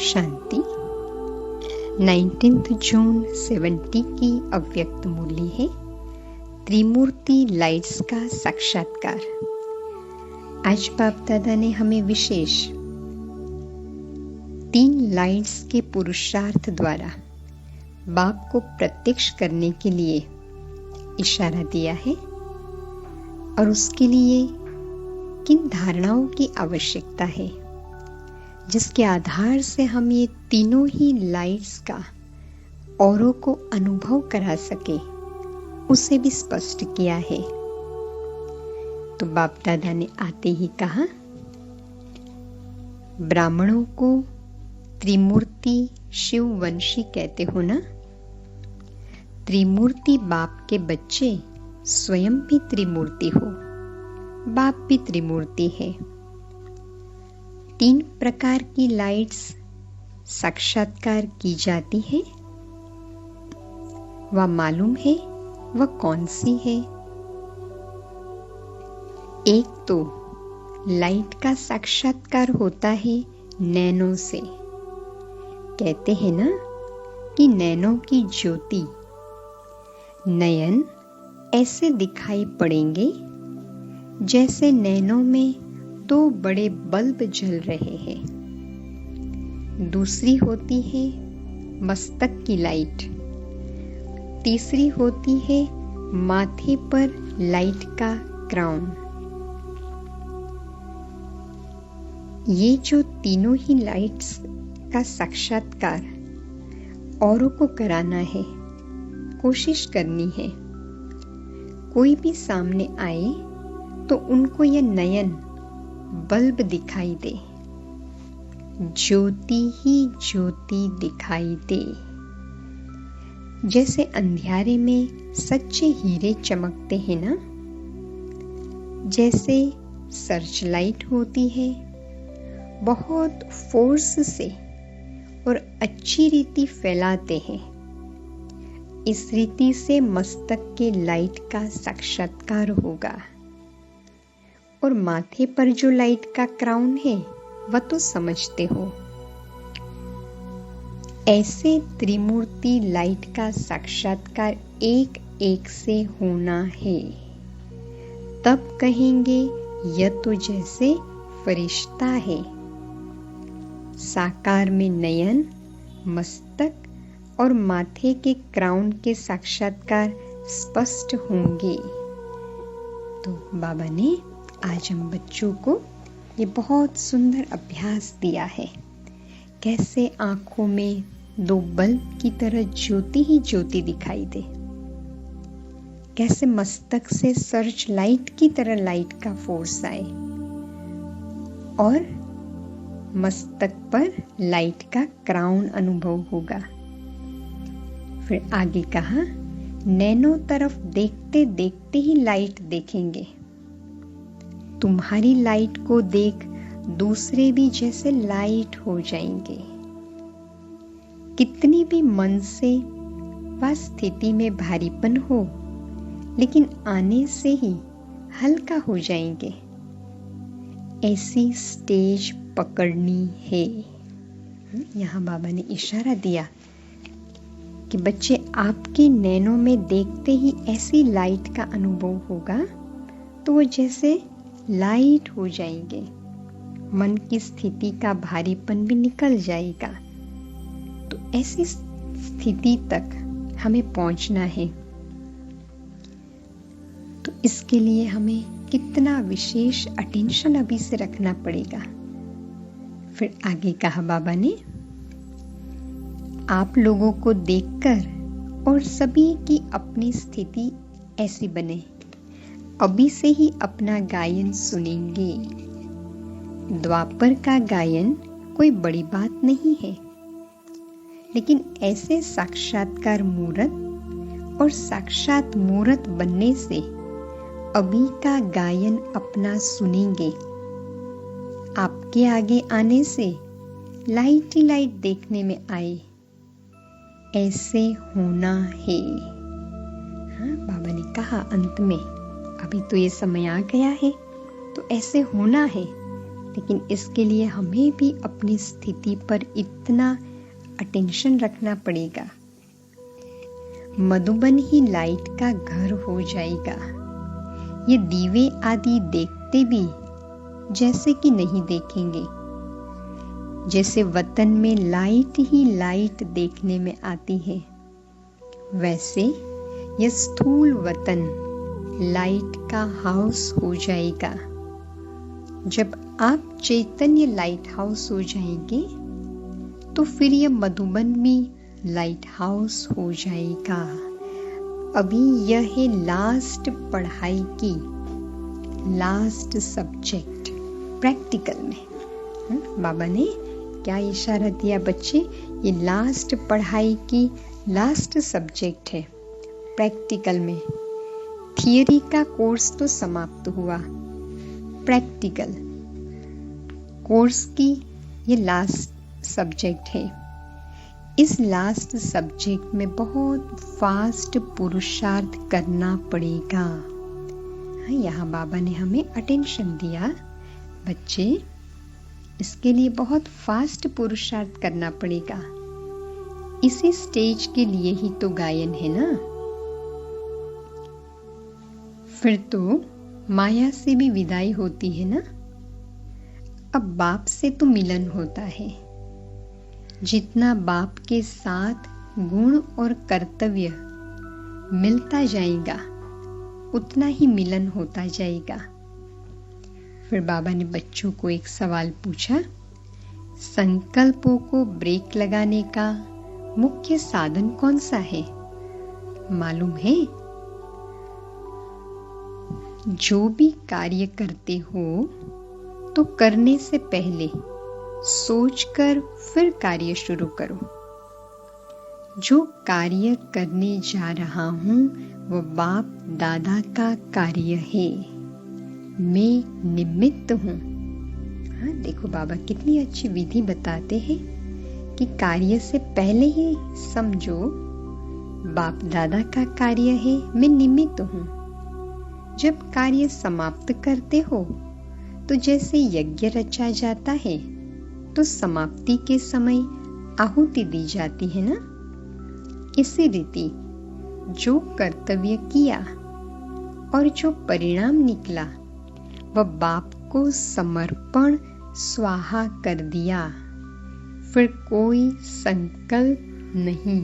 शांति। 19 जून 70 की अव्यक्त मूल्य है त्रिमूर्ति लाइट्स का साक्षात्कार। आज बाप दादा ने हमें विशेष 3 लाइट्स के पुरुषार्थ द्वारा बाप को प्रत्यक्ष करने के लिए इशारा दिया है और उसके लिए किन धारणाओं की आवश्यकता है जिसके आधार से हम ये तीनों ही लाइट्स का औरों को अनुभव करा सके, उसे भी स्पष्ट किया है। तो बाप दादा ने आते ही कहा, ब्राह्मणों को त्रिमूर्ति शिववंशी कहते हो ना। त्रिमूर्ति बाप के बच्चे स्वयं भी त्रिमूर्ति हो, बाप भी त्रिमूर्ति है। 3 प्रकार की लाइट्स साक्षात्कार की जाती है, वह मालूम है वह कौन सी है। एक तो लाइट का साक्षात्कार होता है नैनों से। कहते हैं ना कि नैनों की ज्योति, नयन ऐसे दिखाई पड़ेंगे जैसे नैनों में 2 बड़े बल्ब जल रहे हैं। दूसरी होती है मस्तक की लाइट, तीसरी होती है माथे पर लाइट का क्राउन। ये जो तीनों ही लाइट्स का साक्षात्कार औरों को कराना है, कोशिश करनी है। कोई भी सामने आए तो उनको यह नयन बल्ब दिखाई दे, ज्योति ही ज्योति दिखाई दे। जैसे अंधियारे में सच्चे हीरे चमकते हैं ना, जैसे सर्च लाइट होती है, बहुत फोर्स से और अच्छी रीति फैलाते हैं। इस रीति से मस्तक के लाइट का साक्षात्कार होगा। और माथे पर जो लाइट का क्राउन है वह तो समझते हो। ऐसे त्रिमूर्ति लाइट का साक्षात्कार एक एक से होना है, तब कहेंगे यह तो जैसे फरिश्ता है। साकार में नयन, मस्तक और माथे के क्राउन के साक्षात्कार स्पष्ट होंगे। तो बाबा ने आज हम बच्चों को ये बहुत सुंदर अभ्यास दिया है, कैसे आंखों में 2 बल्ब की तरह ज्योति ही ज्योति दिखाई दे, कैसे मस्तक से सर्च लाइट की तरह लाइट का फोर्स आए और मस्तक पर लाइट का क्राउन अनुभव होगा। फिर आगे कहा, नैनों तरफ देखते देखते ही लाइट देखेंगे। तुम्हारी लाइट को देख दूसरे भी जैसे लाइट हो जाएंगे। कितनी भी मन से वह स्थिति में भारीपन हो, लेकिन आने से ही हल्का हो जाएंगे। ऐसी स्टेज पकड़नी है। यहाँ बाबा ने इशारा दिया कि बच्चे आपके नैनों में देखते ही ऐसी लाइट का अनुभव होगा तो वो जैसे लाइट हो जाएंगे। मन की स्थिति का भारीपन भी निकल जाएगा। तो ऐसी स्थिति तक हमें पहुंचना है। तो इसके लिए हमें कितना विशेष अटेंशन अभी से रखना पड़ेगा। फिर आगे कहा बाबा ने, आप लोगों को देखकर और सभी की अपनी स्थिति ऐसी बने, अभी से ही अपना गायन सुनेंगे। द्वापर का गायन कोई बड़ी बात नहीं है, लेकिन ऐसे साक्षात्कार मूर्त और साक्षात मूर्त बनने से अभी का गायन अपना सुनेंगे। आपके आगे आने से लाइट ही लाइट देखने में आए, ऐसे होना है। हाँ, बाबा ने कहा अंत में, अभी तो ये समय आ गया है तो ऐसे होना है, लेकिन इसके लिए हमें भी अपनी स्थिति पर इतना अटेंशन रखना पड़ेगा। मधुबन ही लाइट का घर हो जाएगा। ये दीवे आदि देखते भी जैसे कि नहीं देखेंगे। जैसे वतन में लाइट ही लाइट देखने में आती है, वैसे यह स्थूल वतन लाइट का हाउस हो जाएगा। जब आप चैतन्य लाइट हाउस हो जाएंगे तो फिर यह मधुबन भी लाइट हाउस हो जाएगा। अभी यह है लास्ट पढ़ाई की लास्ट सब्जेक्ट प्रैक्टिकल में। बाबा ने क्या इशारा दिया बच्चे? ये लास्ट पढ़ाई की लास्ट सब्जेक्ट है प्रैक्टिकल में। थियरी का कोर्स तो समाप्त हुआ, प्रैक्टिकल कोर्स की ये लास्ट सब्जेक्ट है। इस लास्ट सब्जेक्ट में बहुत फास्ट पुरुषार्थ करना पड़ेगा। यहाँ बाबा ने हमें अटेंशन दिया, बच्चे इसके लिए बहुत फास्ट पुरुषार्थ करना पड़ेगा। इसी स्टेज के लिए ही तो गायन है ना। फिर तो माया से भी विदाई होती है ना। अब बाप से तो मिलन होता है। जितना बाप के साथ गुण और कर्तव्य मिलता जाएगा उतना ही मिलन होता जाएगा। फिर बाबा ने बच्चों को एक सवाल पूछा, संकल्पों को ब्रेक लगाने का मुख्य साधन कौन सा है? मालूम है? जो भी कार्य करते हो तो करने से पहले सोचकर फिर कार्य शुरू करो। जो कार्य करने जा रहा हूं वह बाप दादा का कार्य है, मैं निमित्त हूं। हाँ, देखो बाबा कितनी अच्छी विधि बताते हैं कि कार्य से पहले ही समझो बाप दादा का कार्य है, मैं निमित्त हूं। जब कार्य समाप्त करते हो तो जैसे यज्ञ रचा जाता है तो समाप्ति के समय आहुति दी जाती है ना। इसी रीति जो कर्तव्य किया और जो परिणाम निकला वह बाप को समर्पण स्वाहा कर दिया। फिर कोई संकल्प नहीं।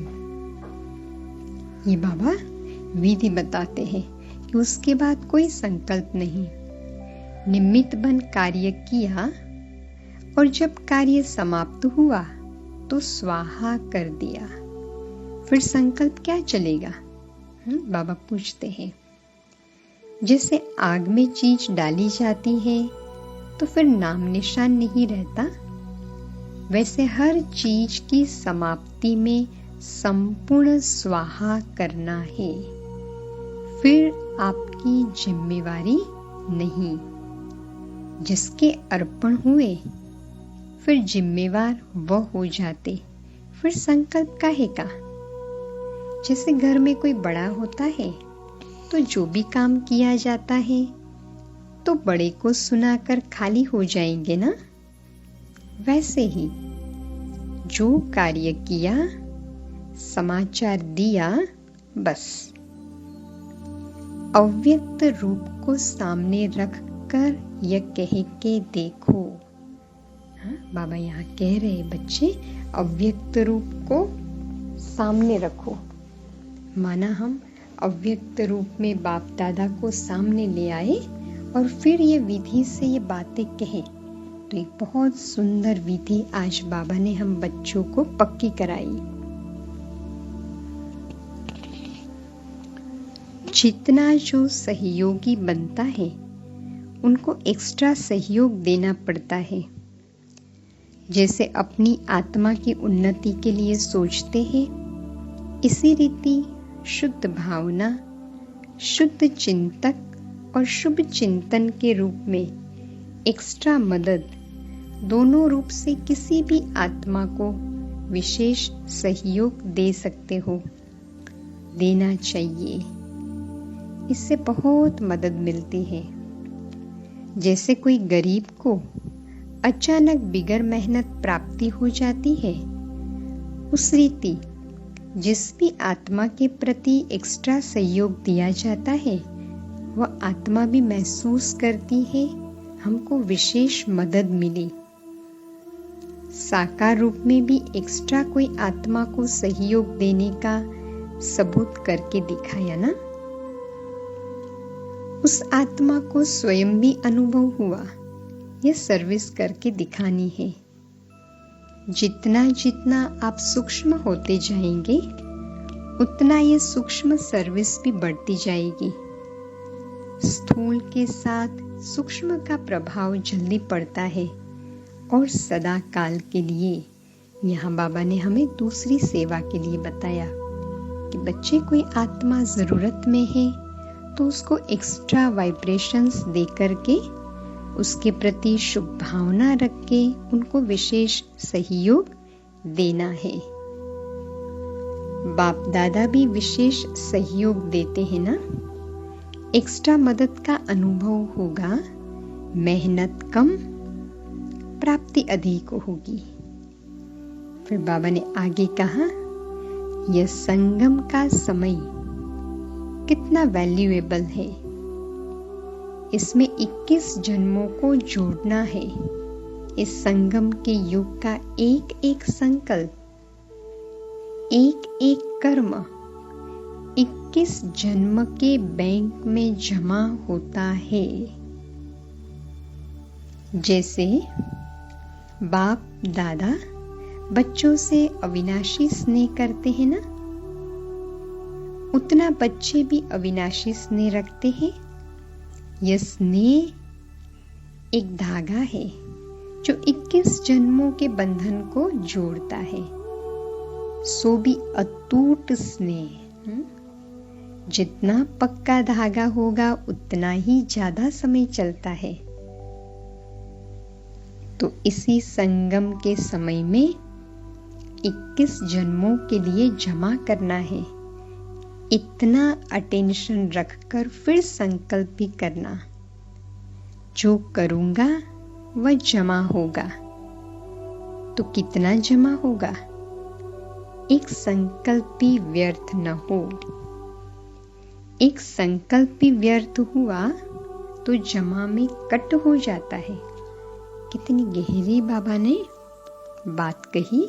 ये बाबा विधि बताते हैं कि उसके बाद कोई संकल्प नहीं। निमित्त बन कार्य किया और जब कार्य समाप्त हुआ तो स्वाहा कर दिया। फिर संकल्प क्या चलेगा? बाबा पूछते हैं। जैसे आग में चीज डाली जाती है तो फिर नाम निशान नहीं रहता, वैसे हर चीज की समाप्ति में संपूर्ण स्वाहा करना है। फिर आपकी जिम्मेवारी नहीं। जिसके अर्पण हुए फिर जिम्मेवार वह हो जाते। फिर संकल्प काहे का? जैसे घर में कोई बड़ा होता है तो जो भी काम किया जाता है तो बड़े को सुनाकर खाली हो जाएंगे ना। वैसे ही जो कार्य किया, समाचार दिया, बस अव्यक्त रूप को सामने रखकर यह कह के देखो। बाबा यहाँ कह रहे बच्चे अव्यक्त रूप को सामने रखो। माना हम अव्यक्त रूप में बाप दादा को सामने ले आए और फिर ये विधि से ये बातें कहे, तो एक बहुत सुंदर विधि आज बाबा ने हम बच्चों को पक्की कराई। जितना जो सहयोगी बनता है उनको एक्स्ट्रा सहयोग देना पड़ता है। जैसे अपनी आत्मा की उन्नति के लिए सोचते हैं, इसी रीति शुद्ध भावना, शुद्ध चिंतक और शुभ चिंतन के रूप में एक्स्ट्रा मदद दोनों रूप से किसी भी आत्मा को विशेष सहयोग दे सकते हो, देना चाहिए। इससे बहुत मदद मिलती है। जैसे कोई गरीब को अचानक बिगर मेहनत प्राप्ति हो जाती है, उस रीति जिस भी आत्मा के प्रति एक्स्ट्रा सहयोग दिया जाता है, वह आत्मा भी महसूस करती है हमको विशेष मदद मिली। साकार रूप में भी एक्स्ट्रा कोई आत्मा को सहयोग देने का सबूत करके दिखाया ना। उस आत्मा को स्वयं भी अनुभव हुआ, यह सर्विस करके दिखानी है। जितना जितना आप सूक्ष्म होते जाएंगे, उतना ये सूक्ष्म सर्विस भी बढ़ती जाएगी। स्थूल के साथ सूक्ष्म का प्रभाव जल्दी पड़ता है और सदा काल के लिए। यहाँ बाबा ने हमें दूसरी सेवा के लिए बताया कि बच्चे कोई आत्मा जरूरत में है तो उसको एक्स्ट्रा वाइब्रेशंस दे करके, उसके प्रति शुभ भावना रख के उनको विशेष सहयोग देना है। बाप दादा भी विशेष सहयोग देते हैं ना। एक्स्ट्रा मदद का अनुभव होगा, मेहनत कम, प्राप्ति अधिक होगी। फिर बाबा ने आगे कहा, यह संगम का समय कितना वैल्यूएबल है। इसमें 21 जन्मों को जोड़ना है। इस संगम के युग का एक एक संकल्प, एक एक कर्म 21 जन्म के बैंक में जमा होता है। जैसे बाप दादा बच्चों से अविनाशी स्नेह करते हैं ना, उतना बच्चे भी अविनाशी स्नेह रखते हैं। यह स्नेह एक धागा है जो 21 जन्मों के बंधन को जोड़ता है। सो भी अटूट स्नेह, जितना पक्का धागा होगा उतना ही ज्यादा समय चलता है। तो इसी संगम के समय में 21 जन्मों के लिए जमा करना है। इतना अटेंशन रखकर फिर संकल्प भी करना, जो करूंगा वह जमा होगा। तो कितना जमा होगा? एक संकल्प भी व्यर्थ न हो। एक संकल्प भी व्यर्थ हुआ तो जमा में कट हो जाता है। कितनी गहरी बाबा ने बात कही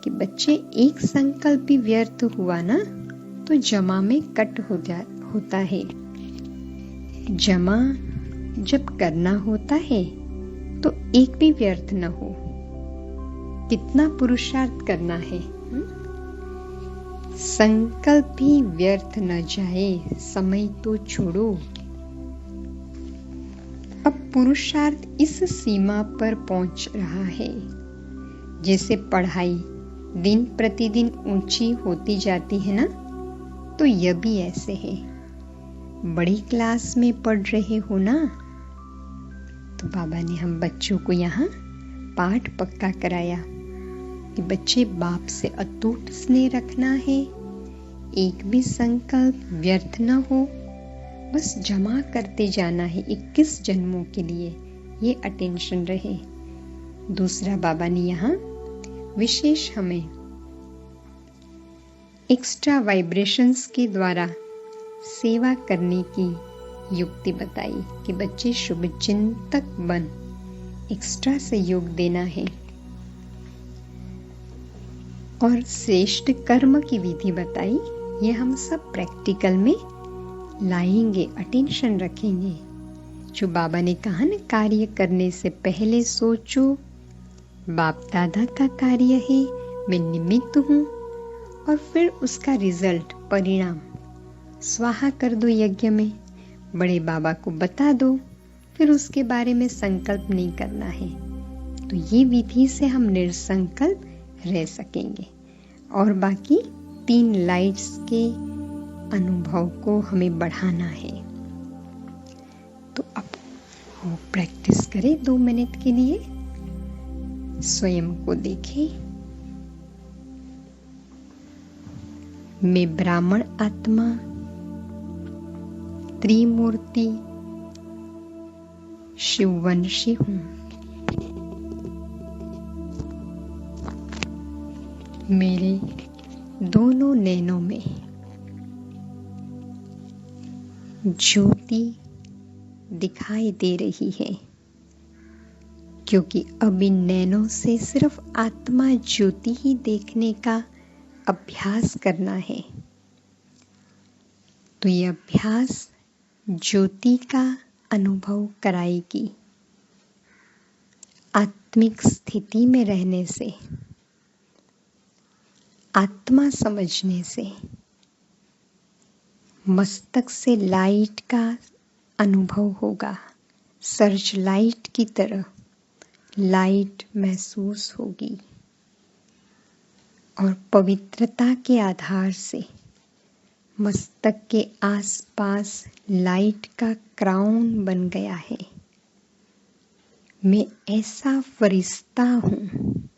कि बच्चे, एक संकल्प भी व्यर्थ हुआ ना तो जमा में कट होता है। जमा जब करना होता है तो एक भी व्यर्थ न हो। कितना पुरुषार्थ करना है। संकल्प भी व्यर्थ न जाए, समय तो छोड़ो। अब पुरुषार्थ इस सीमा पर पहुंच रहा है। जैसे पढ़ाई दिन प्रतिदिन ऊंची होती जाती है ना, तो यह भी ऐसे है। बड़ी क्लास में पढ़ रहे हो ना, तो बाबा ने हम बच्चों को यहाँ पाठ पक्का कराया कि बच्चे, बाप से अटूट स्नेह रखना है। एक भी संकल्प व्यर्थ न हो, बस जमा करते जाना है 21 जन्मों के लिए। ये अटेंशन रहे। दूसरा, बाबा ने यहाँ विशेष हमें एक्स्ट्रा वाइब्रेशंस के द्वारा सेवा करने की युक्ति बताई कि बच्चे शुभ चिंतक बन एक्स्ट्रा सहयोग देना है। और श्रेष्ठ कर्म की विधि बताई। ये हम सब प्रैक्टिकल में लाएंगे, अटेंशन रखेंगे। जो बाबा ने कहा ना, कार्य करने से पहले सोचो बाप दादा का कार्य है, मैं निमित्त हूँ, और फिर उसका रिजल्ट, परिणाम स्वाहा कर दो यज्ञ में, बड़े बाबा को बता दो, फिर उसके बारे में संकल्प नहीं करना है। तो ये विधि से हम निर्संकल्प रह सकेंगे। और बाकी 3 लाइट्स के अनुभव को हमें बढ़ाना है। तो अब वो प्रैक्टिस करें 2 मिनट के लिए। स्वयं को देखें। मैं ब्राह्मण आत्मा त्रिमूर्ति शिववंशी हूँ। मेरे दोनों नैनों में ज्योति दिखाई दे रही है, क्योंकि अब इन नैनों से सिर्फ आत्मा ज्योति ही देखने का अभ्यास करना है। तो ये अभ्यास ज्योति का अनुभव कराएगी। आत्मिक स्थिति में रहने से, आत्मा समझने से मस्तक से लाइट का अनुभव होगा। सर्च लाइट की तरह लाइट महसूस होगी और पवित्रता के आधार से मस्तक के आसपास लाइट का क्राउन बन गया है। मैं ऐसा फरिश्ता हूँ।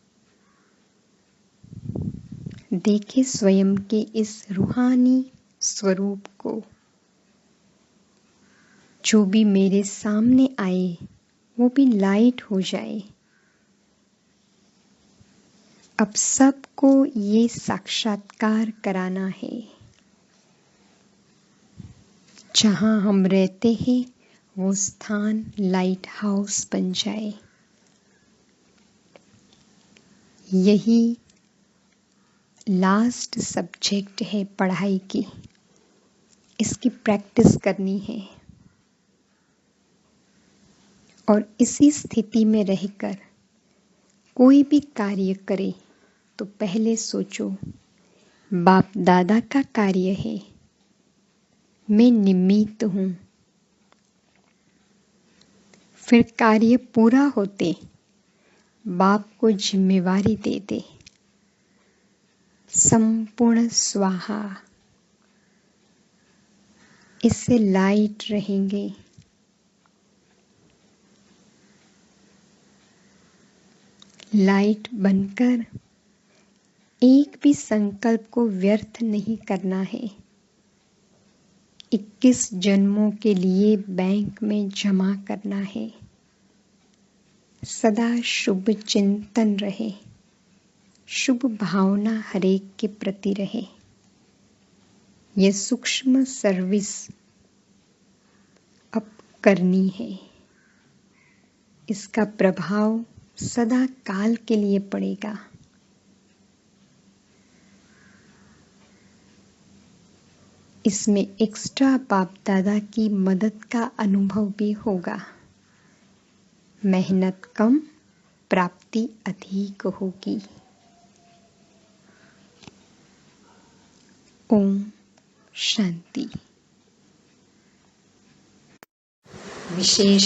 देखे स्वयं के इस रूहानी स्वरूप को। जो भी मेरे सामने आए वो भी लाइट हो जाए। अब सबको ये साक्षात्कार कराना है। जहाँ हम रहते हैं वो स्थान लाइट हाउस बन जाए। यही लास्ट सब्जेक्ट है पढ़ाई की। इसकी प्रैक्टिस करनी है और इसी स्थिति में रहकर कोई भी कार्य करे तो पहले सोचो, बाप दादा का कार्य है, मैं निमित्त हूँ। फिर कार्य पूरा होते बाप को जिम्मेवारी दे दे। संपूर्ण स्वाहा। इससे लाइट रहेंगे। लाइट बनकर एक भी संकल्प को व्यर्थ नहीं करना है। 21 जन्मों के लिए बैंक में जमा करना है। सदा शुभ चिंतन रहे, शुभ भावना हरेक के प्रति रहे। यह सूक्ष्म सर्विस अब करनी है। इसका प्रभाव सदा काल के लिए पड़ेगा। इसमें एक्स्ट्रा बाप दादा की मदद का अनुभव भी होगा। मेहनत कम, प्राप्ति अधिक होगी। ओम शांति। विशेष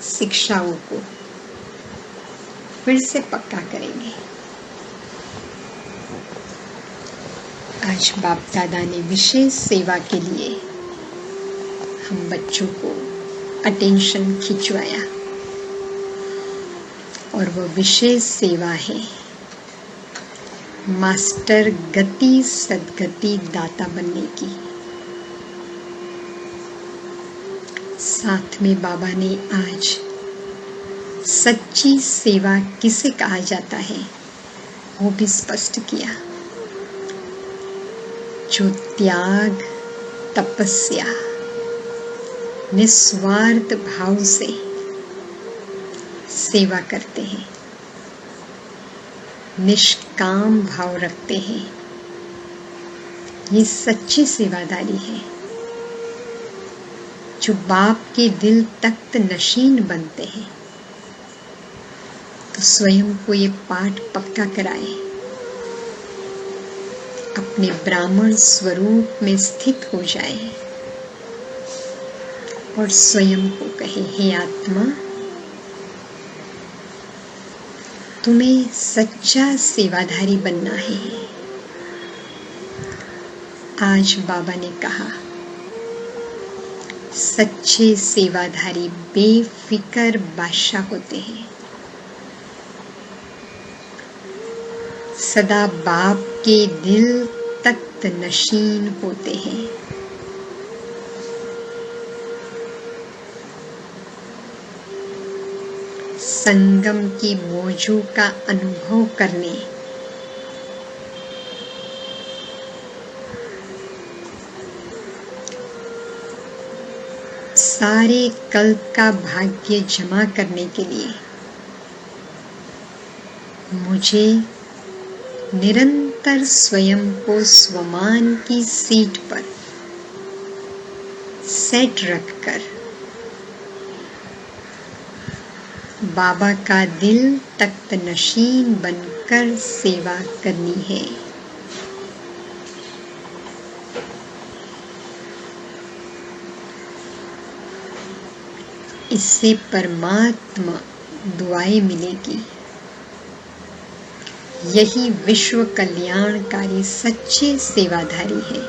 शिक्षाओं को फिर से पक्का करेंगे। आज बाप दादा ने विशेष सेवा के लिए हम बच्चों को अटेंशन खिंचवाया और वह विशेष सेवा है मास्टर गति सद्गति दाता बनने की। साथ में बाबा ने आज सच्ची सेवा किसे कहा जाता है वो भी स्पष्ट किया। जो त्याग, तपस्या, निस्वार्थ भाव से सेवा करते हैं, निष्काम भाव रखते हैं, ये सच्ची सेवादारी है। जो बाप के दिल तख्त नशीन बनते हैं तो स्वयं को ये पाठ पक्का कराए। अपने ब्राह्मण स्वरूप में स्थित हो जाए और स्वयं को कहे, हे आत्मा, तुम्हें सच्चा सेवाधारी बनना है। आज बाबा ने कहा, सच्चे सेवाधारी बेफिक्र बादशाह होते हैं। सदा बाप के दिल तख्त नशीन होते हैं। संगम की मौजों का अनुभव करने सारे कल्प का भाग्य जमा करने के लिए मुझे निरंतर स्वयं को स्वमान की सीट पर सेट रखकर बाबा का दिल तख्त नशीन बनकर सेवा करनी है। इससे परमात्मा दुआएं मिलेगी। यही विश्व कल्याणकारी सच्चे सेवाधारी है।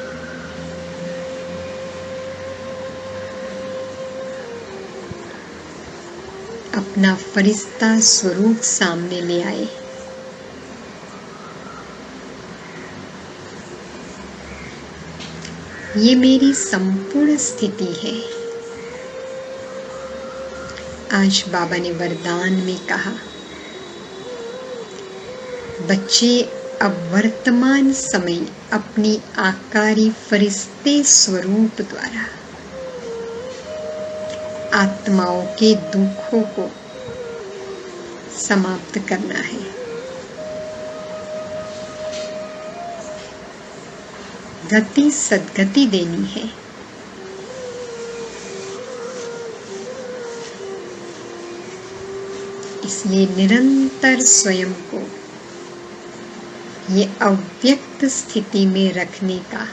अपना फरिश्ता स्वरूप सामने ले आए। ये मेरी संपूर्ण स्थिति है। आज बाबा ने वरदान में कहा, बच्चे अब वर्तमान समय अपनी आकारी फरिश्ते स्वरूप द्वारा आत्माओं के दुखों को समाप्त करना है। गति सद्गति देनी है। इसलिए निरंतर स्वयं को ये अव्यक्त स्थिति में रखने का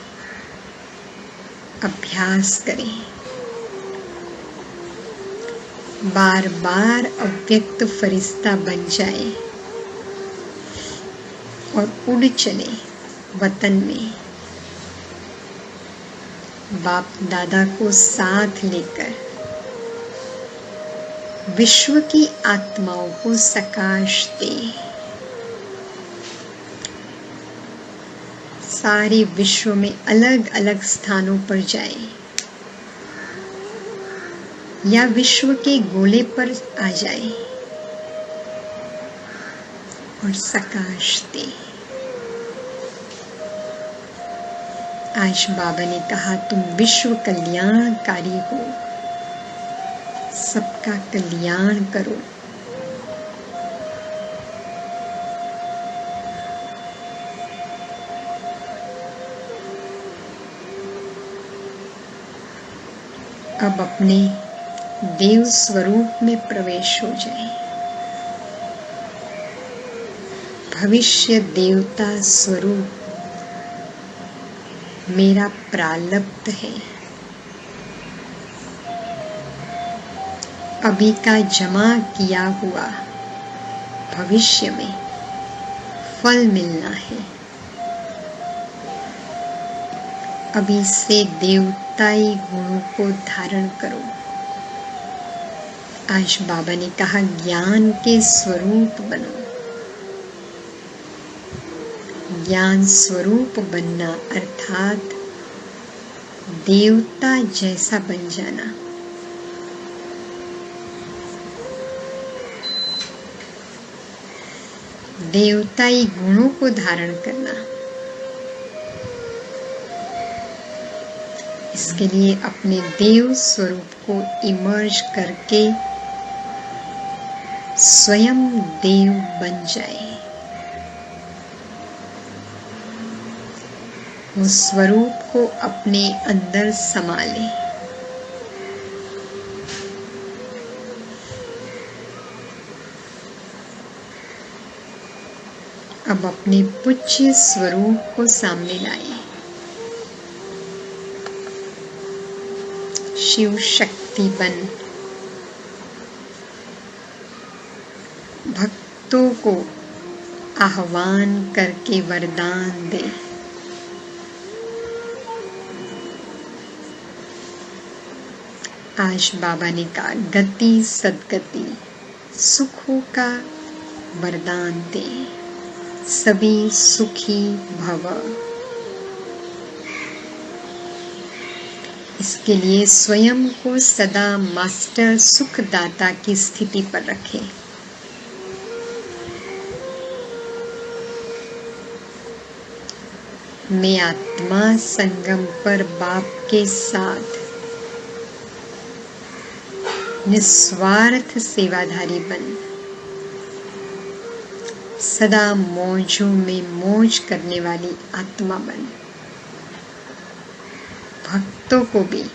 अभ्यास करें। बार बार अव्यक्त फरिश्ता बन जाए और उड़ चले वतन में, बाप दादा को साथ लेकर विश्व की आत्माओं को सकाश दे। सारे विश्व में अलग अलग स्थानों पर जाए या विश्व के गोले पर आ जाए और सकाश दे। आज बाबा ने कहा, तुम विश्व कल्याणकारी हो, सबका कल्याण करो। अब अपने देव स्वरूप में प्रवेश हो जाए। भविष्य देवता स्वरूप मेरा प्रारब्ध है। अभी का जमा किया हुआ भविष्य में फल मिलना है। अभी से देवताई गुणों को धारण करो। आज बाबा ने कहा, ज्ञान के स्वरूप बनो। ज्ञान स्वरूप बनना अर्थात देवता जैसा बन जाना। देवताई गुणों को धारण करना। इसके लिए अपने देव स्वरूप को इमर्ज करके स्वयं देव बन जाए। उस स्वरूप को अपने अंदर समा ले। अब अपने पूज्य स्वरूप को सामने लाए। शिव शक्ति बन भक्तों को आह्वान करके वरदान दे। आज बाबा ने कहा, गति सद्गति सुखों का वरदान दे। सभी सुखी भव। इसके लिए स्वयं को सदा मास्टर सुखदाता की स्थिति पर रखें। मैं आत्मा संगम पर बाप के साथ निस्वार्थ सेवाधारी बन, सदा मौजों में मौज करने वाली आत्मा बन, भक्तों को भी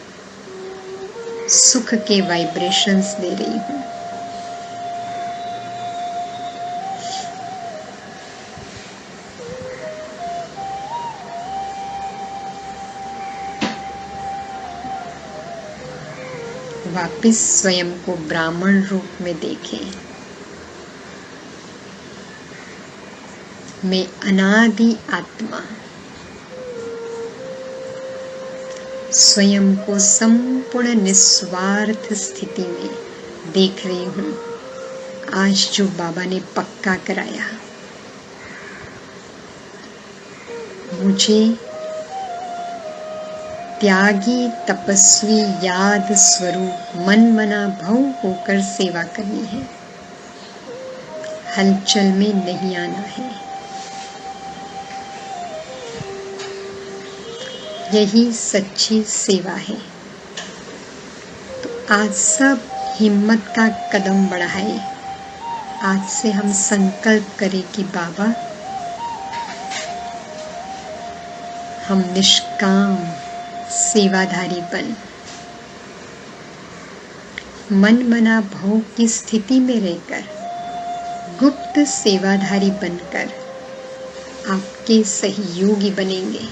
सुख के वाइब्रेशंस दे रही हूँ। वापिस स्वयं को ब्राह्मण रूप में देखें। मैं अनादि आत्मा स्वयं को संपूर्ण निस्वार्थ स्थिति में देख रही हूँ। आज जो बाबा ने पक्का कराया, मुझे त्यागी तपस्वी याद स्वरूप मन मना भव होकर सेवा करनी है, हलचल में नहीं आना है। यही सच्ची सेवा है। तो आज सब हिम्मत का कदम बढ़ाए। आज से हम संकल्प करें कि बाबा, हम निष्काम सेवाधारी बन, मन मना भोग की स्थिति में रहकर गुप्त सेवाधारी बनकर आपके सहयोगी बनेंगे।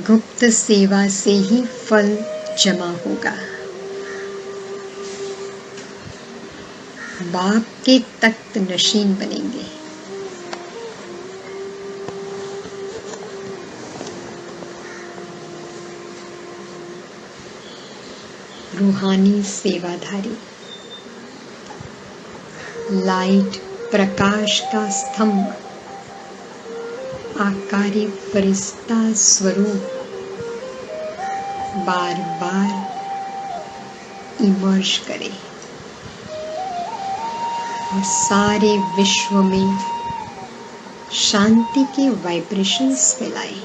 गुप्त सेवा से ही फल जमा होगा। बाप के तख्त नशीन बनेंगे। रूहानी सेवाधारी, लाइट प्रकाश का स्तंभ, आकारी फरिश्ता स्वरूप बार बार इमर्ज करे और सारे विश्व में शांति के वाइब्रेशंस फैलाए।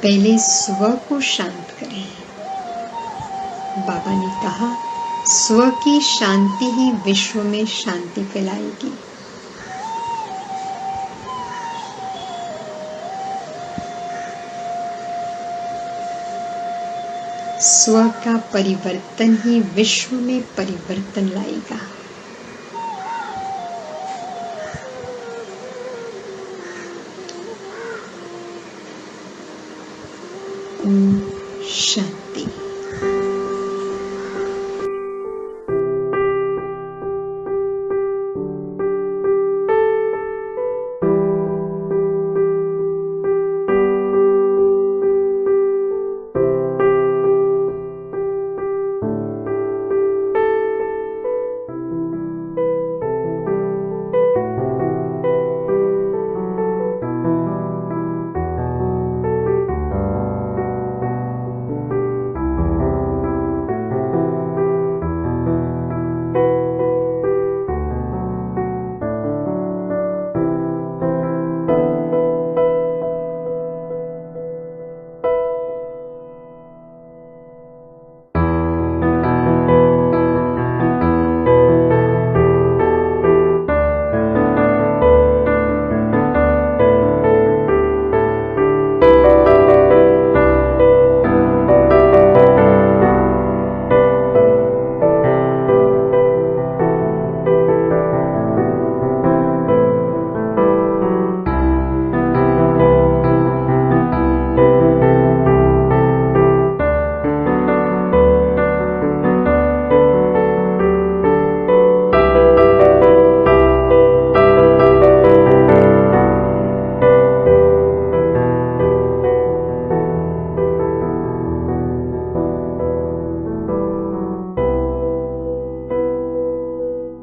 पहले स्व को शांत करें। बाबा ने कहा, स्व की शांति ही विश्व में शांति फैलाएगी। स्व का परिवर्तन ही विश्व में परिवर्तन लाएगा। ओम शांति।